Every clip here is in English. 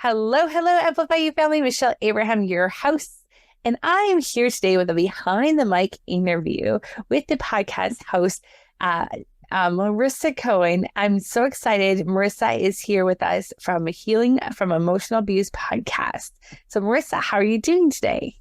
Hello, hello, Amplify You family. Michelle Abraham, your host. And I am here today with a behind the mic interview with the podcast host, Marissa Cohen. I'm so excited. Marissa is here with us from Healing from Emotional Abuse podcast. So, Marissa, how are you doing today?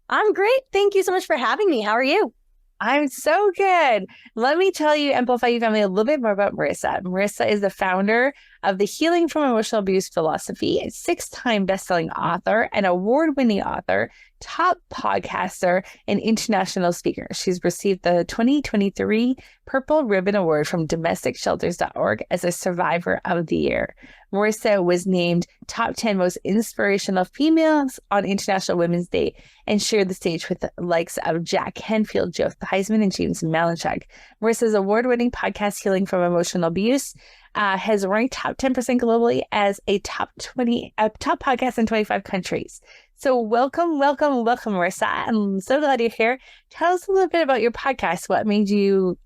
I'm great. Thank you so much for having me. How are you? I'm so good. Let me tell you, Amplify You family, a little bit more about Marissa. Marissa is the founder of the Healing from Emotional Abuse philosophy, a 6-time best-selling author, an award-winning author, top podcaster, and international speaker. She's received the 2023 Purple Ribbon Award from DomesticShelters.org as a Survivor of the Year. Marissa was named top 10 most inspirational females on International Women's Day and shared the stage with the likes of Jack Canfield, Joe Theismann, and James Malinchak. Marissa's award-winning podcast, Healing from Emotional Abuse, has ranked top 10% globally as a top podcast in 25 countries. So welcome, Marissa. I'm so glad you're here. Tell us a little bit about your podcast. What made you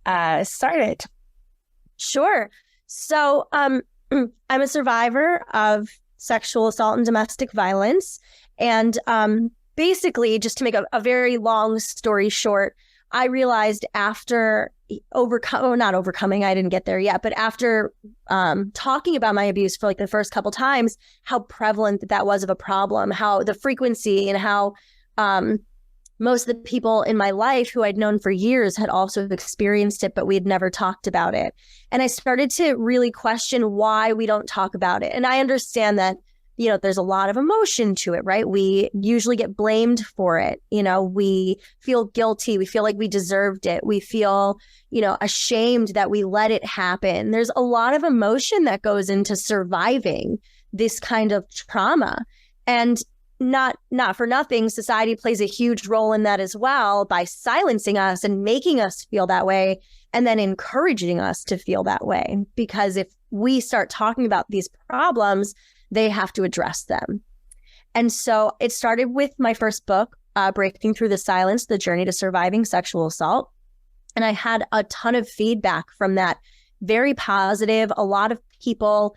start it? Sure. So I'm a survivor of sexual assault and domestic violence. And basically, just to make a very long story short, I realized after not overcoming, I didn't get there yet, but after talking about my abuse for like the first couple times, how prevalent that was of a problem, how the frequency and how most of the people in my life who I'd known for years had also experienced it, but we had never talked about it. And I started to really question why we don't talk about it. And I understand that, there's a lot of emotion to it, right? We usually get blamed for it. We feel guilty. We feel like we deserved it. We feel, ashamed that we let it happen. There's a lot of emotion that goes into surviving this kind of trauma. And not for nothing, society plays a huge role in that as well by silencing us and making us feel that way and then encouraging us to feel that way. Because if we start talking about these problems, they have to address them. And so it started with my first book, Breaking Through the Silence, The Journey to Surviving Sexual Assault. And I had a ton of feedback from that, very positive. A lot of people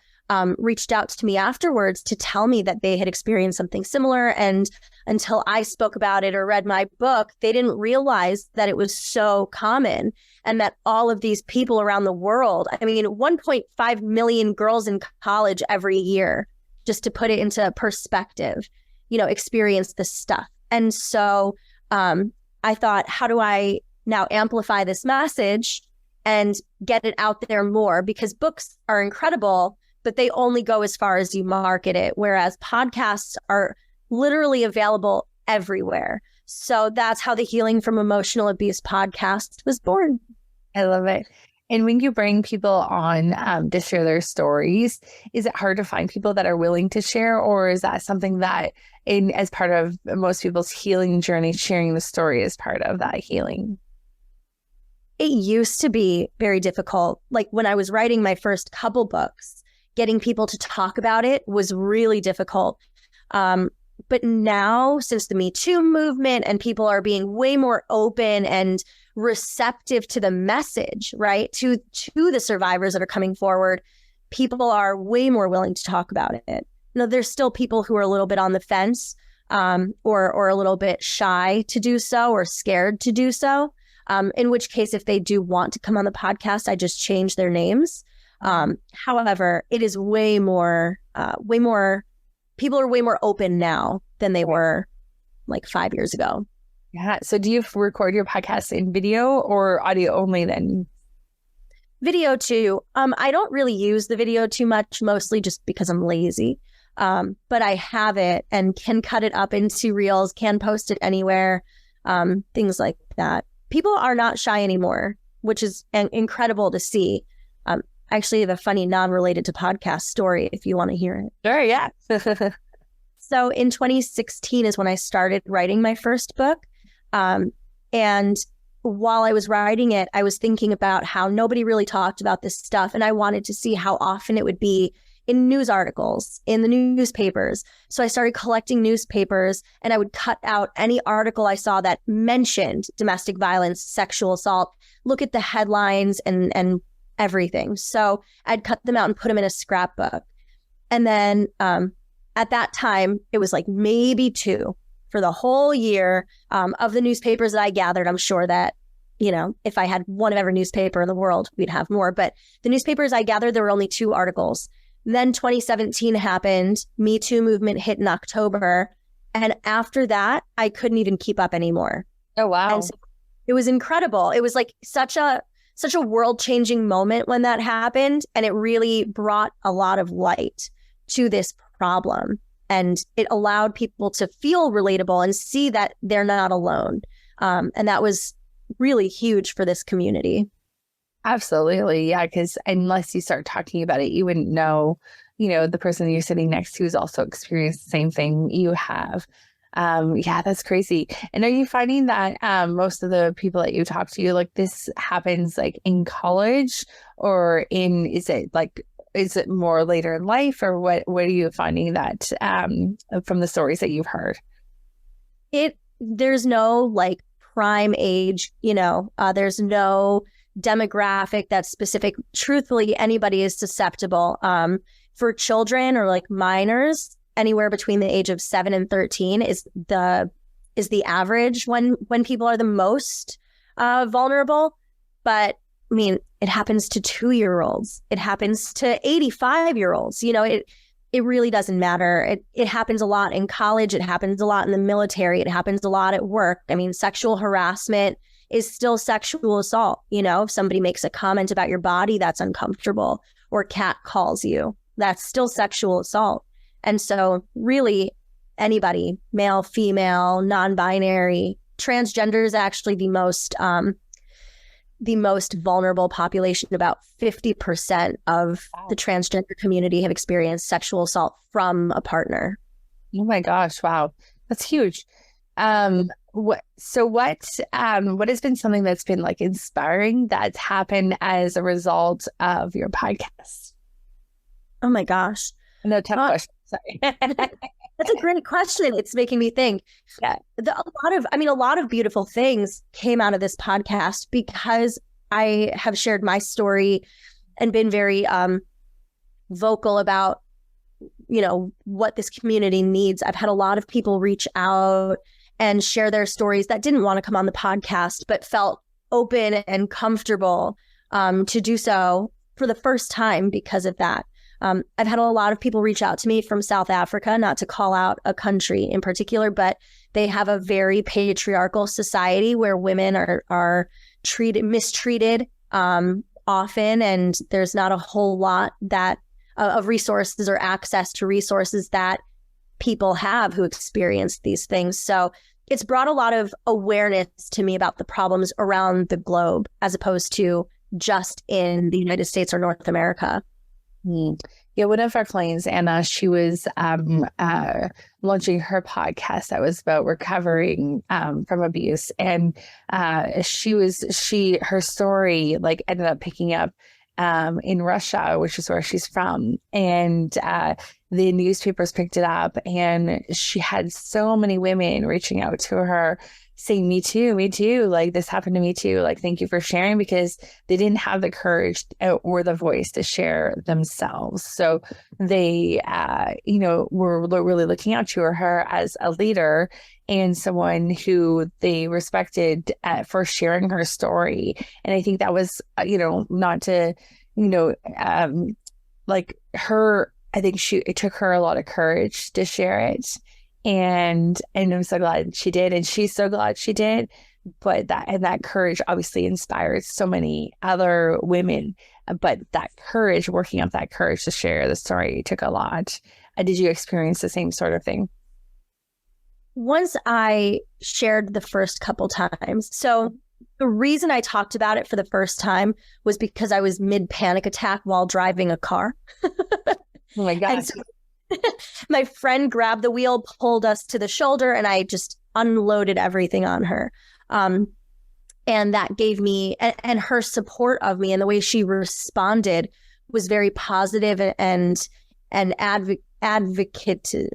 reached out to me afterwards to tell me that they had experienced something similar. And until I spoke about it or read my book, they didn't realize that it was so common and that all of these people around the world, 1.5 million girls in college every year, just to put it into perspective, experience this stuff. And so I thought, how do I now amplify this message and get it out there more? Because books are incredible, but they only go as far as you market it, whereas podcasts are literally available everywhere. So that's how the Healing from Emotional Abuse podcast was born. I love it. And when you bring people on to share their stories, is it hard to find people that are willing to share? Or is that something that as part of most people's healing journey, sharing the story is part of that healing? It used to be very difficult. Like when I was writing my first couple books, getting people to talk about it was really difficult. But now, since the Me Too movement and people are being way more open and receptive to the message, right, to the survivors that are coming forward, people are way more willing to talk about it. There's still people who are a little bit on the fence or a little bit shy to do so or scared to do so, in which case, if they do want to come on the podcast, I just change their names. However, it is way more, people are way more open now than they were like 5 years ago. Yeah. So do you record your podcast in video or audio only then? Video too. I don't really use the video too much, mostly just because I'm lazy. But I have it and can cut it up into reels, can post it anywhere, things like that. People are not shy anymore, which is incredible to see. I actually have a funny non-related to podcast story if you want to hear it. Sure, yeah. So in 2016 is when I started writing my first book. And while I was writing it, I was thinking about how nobody really talked about this stuff. And I wanted to see how often it would be in news articles, in the newspapers. So I started collecting newspapers and I would cut out any article I saw that mentioned domestic violence, sexual assault, look at the headlines and everything. So I'd cut them out and put them in a scrapbook. And then at that time, it was like maybe 2 for the whole year. Of the newspapers that I gathered, I'm sure that, if I had one of every newspaper in the world, we'd have more. But the newspapers I gathered, there were only 2 articles. And then 2017 happened. Me Too movement hit in October. And after that, I couldn't even keep up anymore. Oh, wow. And so it was incredible. It was like such a world-changing moment when that happened. And it really brought a lot of light to this problem. And it allowed people to feel relatable and see that they're not alone. And that was really huge for this community. Absolutely. Yeah. Because unless you start talking about it, you wouldn't know, the person you're sitting next to has also experienced the same thing you have. Yeah, that's crazy. And are you finding that most of the people that you talk to, like this happens like in college or is it more later in life, or what are you finding that from the stories that you've heard? There's no like prime age, there's no demographic that's specific. Truthfully, anybody is susceptible. For children or like minors, anywhere between the age of 7 and 13 is the average when people are the most vulnerable. But I mean, it happens to 2-year-olds. It happens to 85-year-olds. It really doesn't matter. It happens a lot in college. It happens a lot in the military. It happens a lot at work. I mean, sexual harassment is still sexual assault. If somebody makes a comment about your body that's uncomfortable, or cat calls you, that's still sexual assault. And so really anybody, male, female, non-binary, transgender is actually the most vulnerable population. About 50% of the transgender community have experienced sexual assault from a partner. Oh my gosh. Wow. That's huge. What has been something that's been like inspiring that's happened as a result of your podcast? Oh my gosh. No, tough question. Sorry. That's a great question. It's making me think. Yeah. A lot of beautiful things came out of this podcast because I have shared my story and been very vocal about, what this community needs. I've had a lot of people reach out and share their stories that didn't want to come on the podcast, but felt open and comfortable to do so for the first time because of that. I've had a lot of people reach out to me from South Africa, not to call out a country in particular, but they have a very patriarchal society where women are mistreated often, and there's not a whole lot of resources or access to resources that people have who experience these things. So it's brought a lot of awareness to me about the problems around the globe, as opposed to just in the United States or North America. Yeah, one of our clients, Anna, she was launching her podcast that was about recovering from abuse, and her story like ended up picking up in Russia, which is where she's from, and the newspapers picked it up, and she had so many women reaching out to her saying, me too, like this happened to me too, like thank you for sharing, because they didn't have the courage or the voice to share themselves. So they were really looking out to her as a leader and someone who they respected for sharing her story. And I think that was not to like her, I think it took her a lot of courage to share it. And I'm so glad she did, and she's so glad she did. But that courage obviously inspired so many other women. But that courage, working up that courage to share the story, took a lot. Did you experience the same sort of thing? Once I shared the first couple times. So the reason I talked about it for the first time was because I was mid panic attack while driving a car. Oh my gosh. My friend grabbed the wheel, pulled us to the shoulder, and I just unloaded everything on her. And that gave me, and her support of me and the way she responded was very positive and advocative.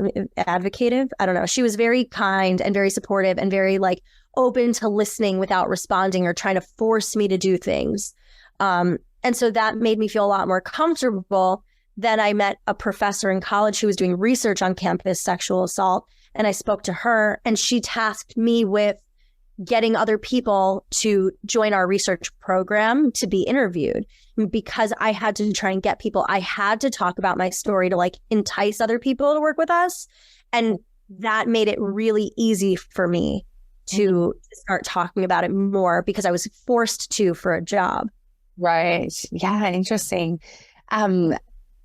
I don't know. She was very kind and very supportive and very like open to listening without responding or trying to force me to do things. And so that made me feel a lot more comfortable then I met a professor in college who was doing research on campus sexual assault. And I spoke to her, and she tasked me with getting other people to join our research program to be interviewed. Because I had to try and get people, I had to talk about my story to like entice other people to work with us. And that made it really easy for me to start talking about it more because I was forced to for a job. Right. Yeah. Interesting.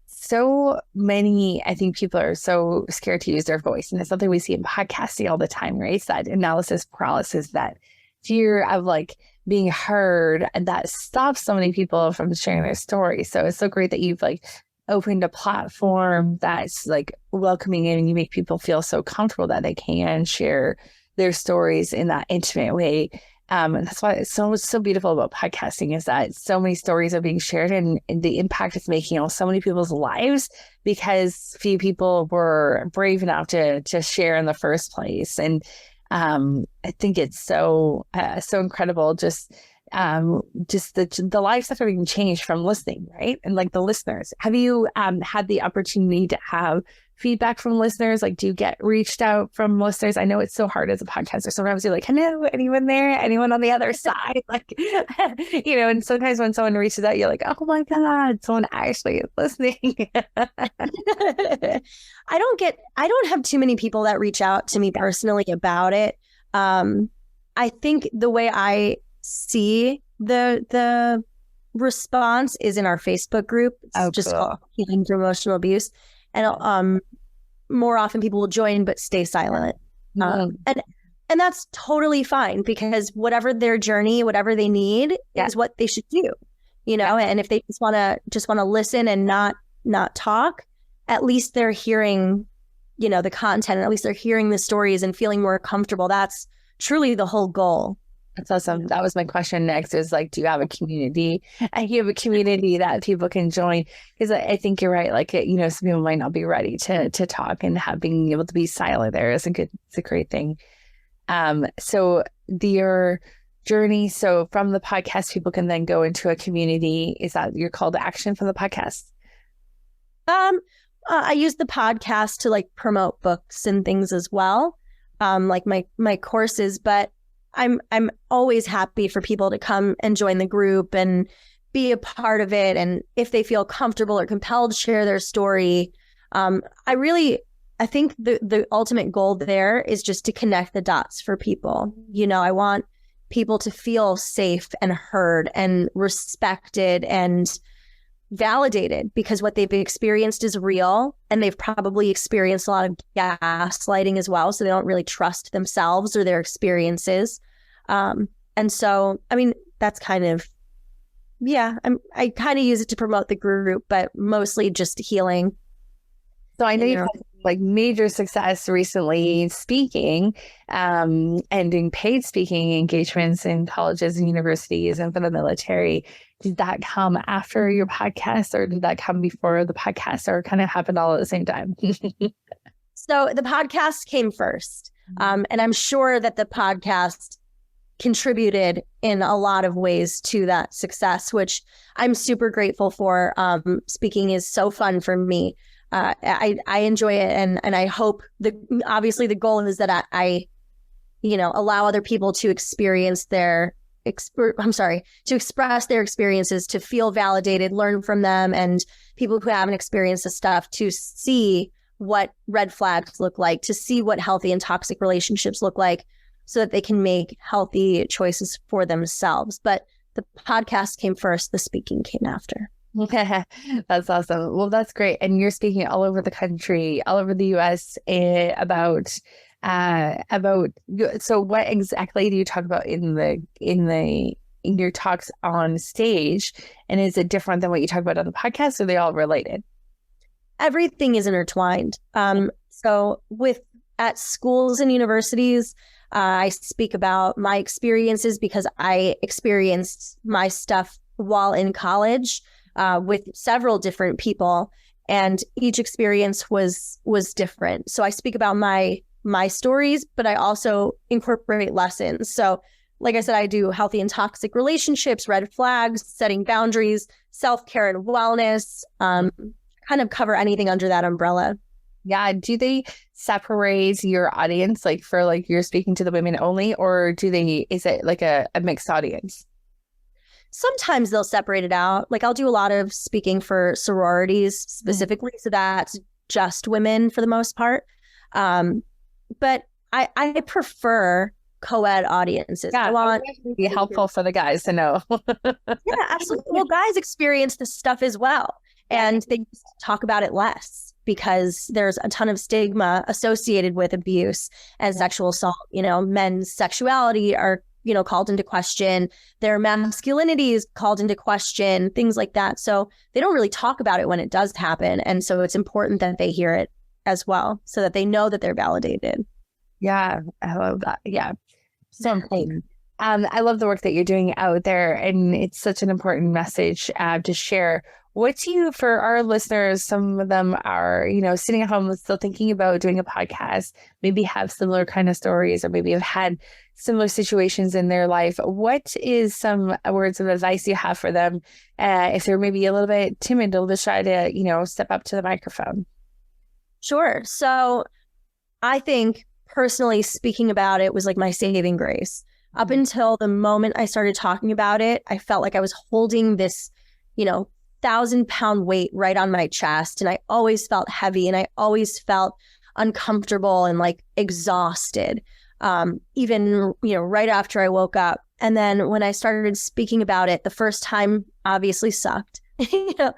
So many, I think people are so scared to use their voice. And it's something we see in podcasting all the time, right? It's that analysis paralysis, that fear of like being heard, and that stops so many people from sharing their story. So it's so great that you've like opened a platform that's like welcoming in, and you make people feel so comfortable that they can share their stories in that intimate way. And that's why it's so beautiful about podcasting, is that so many stories are being shared, and the impact it's making on so many people's lives because few people were brave enough to share in the first place. And I think it's so incredible, just the lives that are being changed from listening, right? And like the listeners, have you had the opportunity to have feedback from listeners? Like, do you get reached out from listeners? I know it's so hard as a podcaster. Sometimes you're like, hello, anyone there? Anyone on the other side? Like, and sometimes when someone reaches out, you're like, oh my God, someone actually is listening. I don't have too many people that reach out to me personally about it. I think the way I see the response is in our Facebook group. It's called Healing from Emotional Abuse. And more often people will join but stay silent. And that's totally fine, because whatever their journey, whatever they need is what they should do. And if they just want to listen and not talk, at least they're hearing, the content, and at least they're hearing the stories and feeling more comfortable. That's truly the whole goal. That's awesome. That was my question next, is like, do you have a community? And you have a community that people can join? Because I think you're right. Like, some people might not be ready to talk, and being able to be silent there is it's a great thing. So your journey, so from the podcast, people can then go into a community. Is that your call to action for the podcast? I use the podcast to like promote books and things as well. Like my courses, but I'm always happy for people to come and join the group and be a part of it. And if they feel comfortable or compelled to share their story, I think the ultimate goal there is just to connect the dots for people. I want people to feel safe and heard and respected and validated, because what they've experienced is real, and they've probably experienced a lot of gaslighting as well, so they don't really trust themselves or their experiences. And so, I mean, that's kind of, I kind of use it to promote the group, but mostly just healing. So I know you've had like major success recently speaking, and doing paid speaking engagements in colleges and universities and for the military. Did that come after your podcast, or did that come before the podcast, or kind of happened all at the same time? So the podcast came first. And I'm sure that the podcast contributed in a lot of ways to that success, which I'm super grateful for. Speaking is so fun for me. I enjoy it, and I hope obviously the goal is that I allow other people to experience to express their experiences, to feel validated, learn from them, and people who haven't experienced this stuff to see what red flags look like, to see what healthy and toxic relationships look like, so that they can make healthy choices for themselves. But the podcast came first, the speaking came after. That's awesome. Well, that's great. And you're speaking all over the country, all over the US, about so what exactly do you talk about in your talks on stage, and is it different than what you talk about on the podcast, or are they all related? Everything is intertwined. So at schools and universities, I speak about my experiences because I experienced my stuff while in college with several different people, and each experience was different. So I speak about my stories, but I also incorporate lessons. So like I said, I do healthy and toxic relationships, red flags, setting boundaries, self-care and wellness, kind kind of cover anything under that umbrella. Yeah. Do they separate your audience, like for like you're speaking to the women only, or is it like a mixed audience? Sometimes they'll separate it out. Like I'll do a lot of speaking for sororities specifically. So that's just women for the most part. But I prefer co-ed audiences. Yeah, I want it would be helpful for the guys to know. yeah, absolutely. Well, guys experience this stuff as well. And they talk about it less because there's a ton of stigma associated with abuse and sexual assault. You know, men's sexuality are, you know, called into question. Their masculinity is called into question, things like that. So they don't really talk about it when it does happen. And so it's important that they hear it as well so that they know that they're validated. Yeah, I love that. Yeah, so important. I love the work that you're doing out there, and it's such an important message to share. What do you, for our listeners, some of them are, you know, sitting at home still thinking about doing a podcast, maybe have similar kind of stories, or maybe have had similar situations in their life. What is some words of advice you have for them if they're maybe a little bit timid, a little bit shy to, you know, step up to the microphone? Sure. So I think personally speaking about it was like my saving grace. Up until the moment I started talking about it, I felt like I was holding this, you know, 1,000-pound weight right on my chest. And I always felt heavy and I always felt uncomfortable and like exhausted, even, you know, right after I woke up. And then when I started speaking about it, the first time obviously sucked, you know,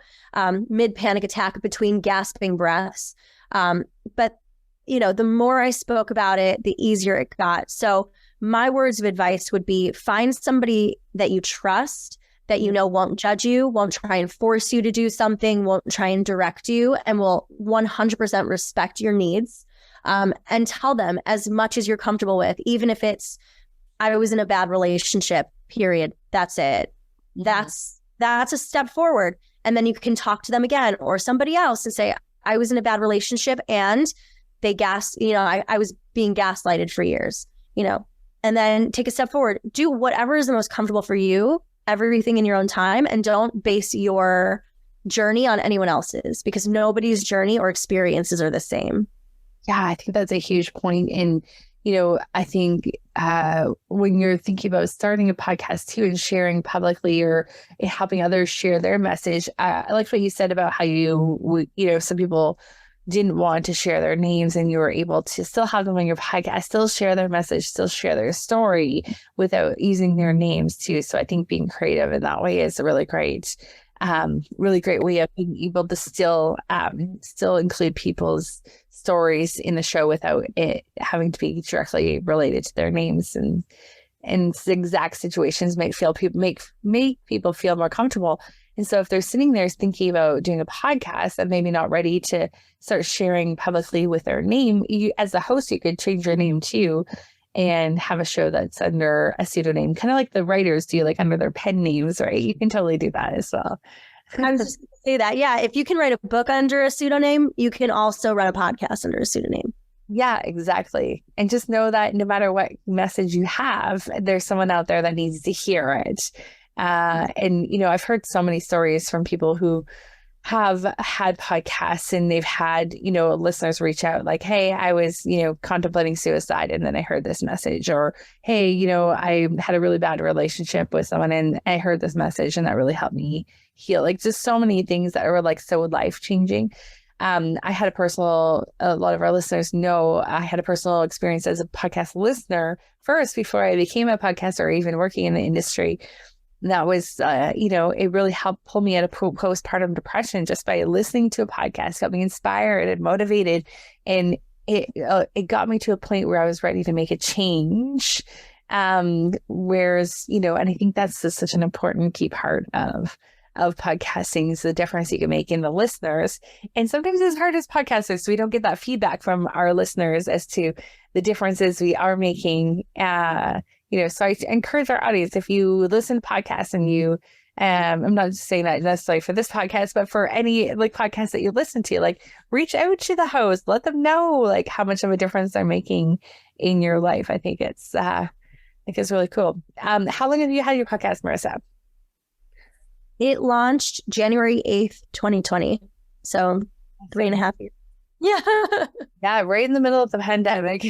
mid-panic attack between gasping breaths. But, you know, the more I spoke about it, the easier it got. So my words of advice would be find somebody that you trust, that you know won't judge you, won't try and force you to do something, won't try and direct you, and will 100% respect your needs. And tell them as much as you're comfortable with, even if it's, I was in a bad relationship, period. That's it. That's a step forward. And then you can talk to them again or somebody else and say, I was in a bad relationship and I was being gaslighted for years, you know, and then take a step forward. Do whatever is the most comfortable for you, everything in your own time, and don't base your journey on anyone else's because nobody's journey or experiences are the same. Yeah, I think that's a huge point. And, you know, I think when you're thinking about starting a podcast too and sharing publicly or helping others share their message, I like what you said about how you know, some people didn't want to share their names and you were able to still have them on your podcast, still share their message, still share their story without using their names too. So I think being creative in that way is a really great way of being able to still include people's stories in the show without it having to be directly related to their names, and exact situations make people feel more comfortable. And so if they're sitting there thinking about doing a podcast and maybe not ready to start sharing publicly with their name, you, as the host, you could change your name too and have a show that's under a pseudonym, kind of like the writers do, like under their pen names, right? You can totally do that as well. I was just going to say that. Yeah. If you can write a book under a pseudonym, you can also run a podcast under a pseudonym. Yeah, exactly. And just know that no matter what message you have, there's someone out there that needs to hear it. And, you know, I've heard so many stories from people who have had podcasts and they've had, you know, listeners reach out like, hey, I was, you know, contemplating suicide and then I heard this message, or, hey, you know, I had a really bad relationship with someone and I heard this message and that really helped me heal. Like just so many things that were like so life-changing. I had a lot of our listeners know I had a personal experience as a podcast listener first before I became a podcaster or even working in the industry. And that was, you know, it really helped pull me out of postpartum depression just by listening to a podcast, got me inspired and motivated. And it got me to a point where I was ready to make a change. Whereas, you know, and I think that's just such an important key part of podcasting is the difference you can make in the listeners. And sometimes it's hard as podcasters, so we don't get that feedback from our listeners as to the differences we are making. You know, so I encourage our audience, if you listen to podcasts and you, I'm not just saying that necessarily for this podcast, but for any like podcast that you listen to, like reach out to the host, let them know like how much of a difference they're making in your life. I think it's really cool. How long have you had your podcast, Marissa? It launched January 8th, 2020. So 3.5 years. Yeah. Yeah, right in the middle of the pandemic.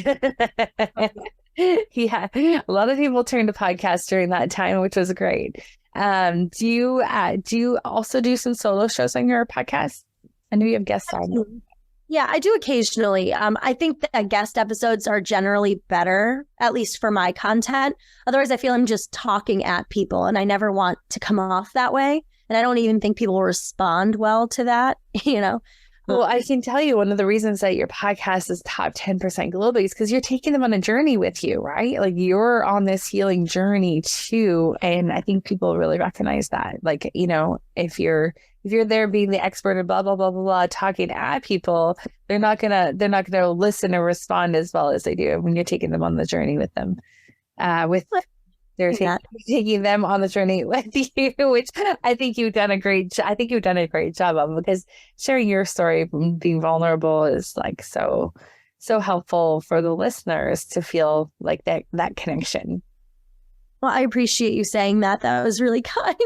Yeah, a lot of people turned to podcasts during that time, which was great. Do you also do some solo shows on your podcast? I know you have guests on. Yeah, I do occasionally. I think that guest episodes are generally better, at least for my content. Otherwise, I feel I'm just talking at people, and I never want to come off that way. And I don't even think people will respond well to that, you know? Well, I can tell you one of the reasons that your podcast is top 10% globally is because you're taking them on a journey with you, right? Like you're on this healing journey too. And I think people really recognize that. Like, you know, if you're there being the expert and blah, blah, blah, blah, blah, talking at people, they're not gonna listen or respond as well as they do when you're taking them on the journey with them. Taking them on the journey with you, which I think you've done a great job of, because sharing your story, being vulnerable, is like so helpful for the listeners to feel like that connection. Well, I appreciate you saying that. That was really kind.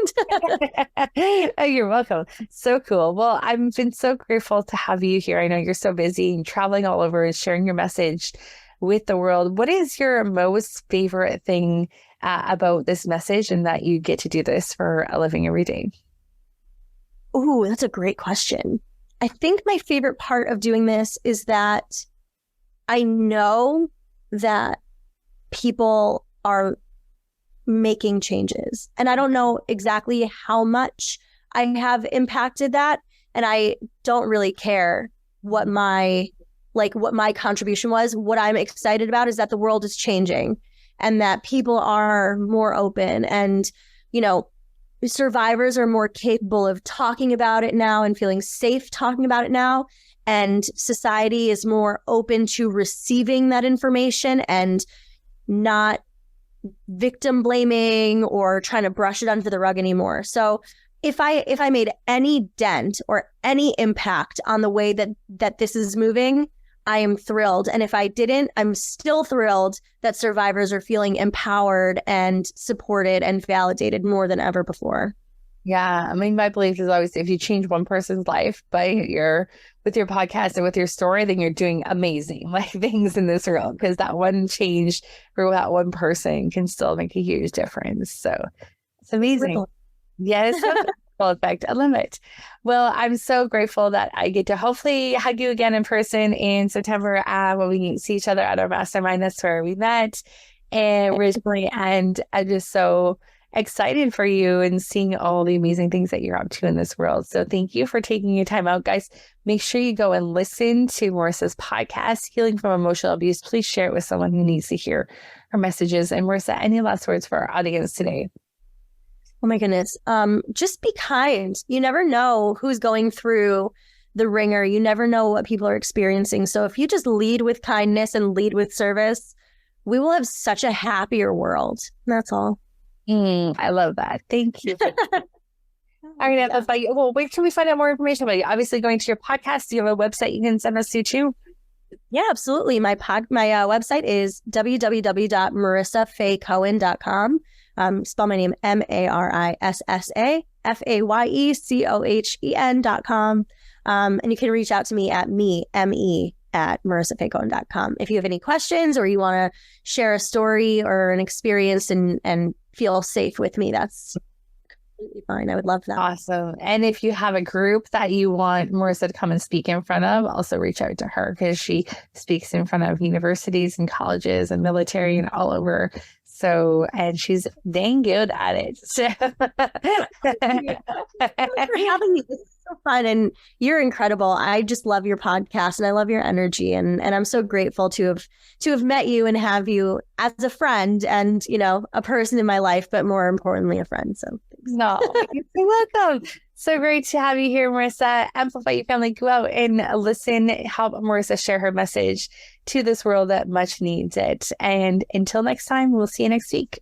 Oh, you're welcome. So cool. Well, I've been so grateful to have you here. I know you're so busy and traveling all over and sharing your message with the world. What is your most favorite thing about this message, and that you get to do this for a living every day? Ooh, that's a great question. I think my favorite part of doing this is that I know that people are making changes, and I don't know exactly how much I have impacted that. And I don't really care what my contribution was. What I'm excited about is that the world is changing, and that people are more open, and, you know, survivors are more capable of talking about it now and feeling safe talking about it now. And society is more open to receiving that information and not victim blaming or trying to brush it under the rug anymore. So if I made any dent or any impact on the way that this is moving, I am thrilled. And if I didn't, I'm still thrilled that survivors are feeling empowered and supported and validated more than ever before. Yeah. I mean, my belief is always, if you change one person's life with your podcast and with your story, then you're doing amazing things in this world, because that one change for that one person can still make a huge difference. So it's amazing. Yes. Effect. I love it. Well, I'm so grateful that I get to hopefully hug you again in person in September when we see each other at our mastermind. That's where we met originally. And I'm just so excited for you and seeing all the amazing things that you're up to in this world. So thank you for taking your time out, guys. Make sure you go and listen to Marissa's podcast, Healing from Emotional Abuse. Please share it with someone who needs to hear her messages. And Marissa, any last words for our audience today? Oh my goodness. Just be kind. You never know who's going through the ringer. You never know what people are experiencing. So if you just lead with kindness and lead with service, we will have such a happier world. That's all. I love that. Thank you. All right, that's about you. Well, where can we find out more information about you? Obviously, going to your podcast. Do you have a website you can send us to too? Yeah, absolutely. My website is www.marissafaycohen.com. Spell my name MarissafayCohen.com. And you can reach out to me at me@marissafaycohen.com. If you have any questions or you want to share a story or an experience and feel safe with me, that's completely fine. I would love that. Awesome. And if you have a group that you want Marissa to come and speak in front of, also reach out to her, because she speaks in front of universities and colleges and military and all over. So, and she's dang good at it. So for having me. This is so fun, and you're incredible. I just love your podcast, and I love your energy, and I'm so grateful to have met you and have you as a friend and, you know, a person in my life, but more importantly, a friend. So thanks. No, you're welcome. So great to have you here, Marissa. Amplify your family. Go out and listen. Help Marissa share her message to this world that much needs it. And until next time, we'll see you next week.